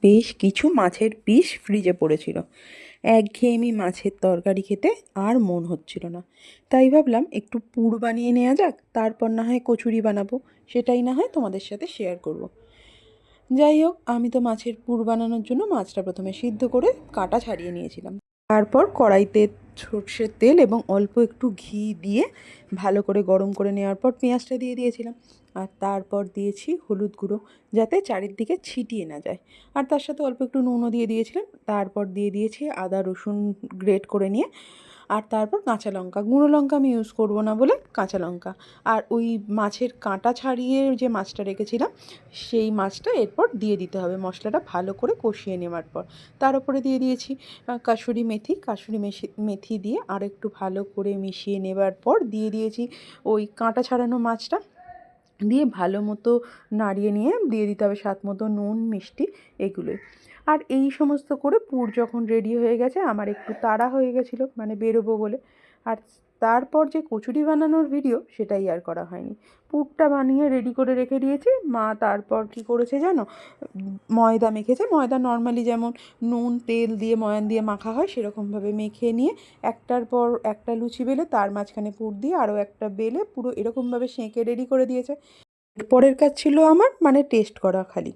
বেশ কিছু মাছের পিস ফ্রিজে পড়েছিল। একঘেয়েমি মাছের তরকারি খেতে আর মন হচ্ছিল না, তাই ভাবলাম একটু পুর বানিয়ে নেওয়া যাক, তারপর না হয় কচুরি বানাবো, সেটাই না হয় তোমাদের সাথে শেয়ার করব। যাই হোক, আমি তো মাছের পুর বানানোর জন্য মাছটা প্রথমে সিদ্ধ করে কাঁটা ছাড়িয়ে নিয়েছিলাম। তারপর কড়াইতে সর্ষের তেল এবং অল্প একটু ঘি দিয়ে ভালো করে গরম করে নেওয়ার পর পেঁয়াজটা দিয়ে দিয়েছিলাম। আর তারপর দিয়েছি হলুদ গুঁড়ো, যাতে চারিদিকে ছিটিয়ে না যায়। আর তার সাথে অল্প একটু নুনও দিয়ে দিয়েছিলাম। তারপর দিয়ে দিয়েছি আদা রসুন গ্রেট করে নিয়ে। আর তারপর কাঁচা লঙ্কা, গুঁড়ো লঙ্কা আমি ইউজ করব না বলে কাঁচা লঙ্কা। আর ওই মাছের কাঁটা ছাড়িয়ে যে মাছটা রেখেছিলাম, সেই মাছটা এরপর দিয়ে দিতে হবে মশলাটা ভালো করে কষিয়ে নেওয়ার পর। তার উপরে দিয়ে দিয়েছি কাসুরি মেথি দিয়ে আর একটু ভালো করে মিশিয়ে নেবার পর দিয়ে দিয়েছি ওই কাঁটা ছাড়ানো মাছটা, দিয়ে ভালো মতো নাড়িয়ে নিয়ে দিয়ে দিতে হবে স্বাদ মতো নুন মিষ্টি এগুলোই। আর এই সমস্ত করে পুর যখন রেডি হয়ে গেছে, আমার একটু তাড়া হয়ে গেছিলো মানে বেরোবো বলে। আর তারপর যে কচুরি বানানোর ভিডিও, সেটাই আর করা হয়নি। পুরটা বানিয়ে রেডি করে রেখে দিয়েছি। মা তারপর কি করেছে জানো, ময়দা মেখেছে। ময়দা নর্মালি যেমন নুন তেল দিয়ে ময়ান দিয়ে মাখা হয়, সেরকমভাবে মেখে নিয়ে একটার পর একটা লুচি বেলে তার মাঝখানে পুর দিয়ে আরও একটা বেলে পুরো এরকমভাবে সেঁকে রেডি করে দিয়েছে। পরের কাজ ছিল আমার মানে টেস্ট করা খালি।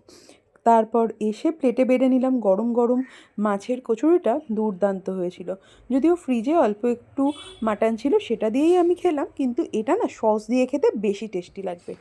তারপর এসে প্লেটে বেড়ে নিলাম। গরম গরম মাছের কচুরিটা দুর্দান্ত হয়েছিল। যদিও ফ্রিজে অল্প একটু মাটন ছিল, সেটা দিয়েই আমি খেলাম, কিন্তু এটা না সস দিয়ে খেতে বেশি টেস্টি লাগবে।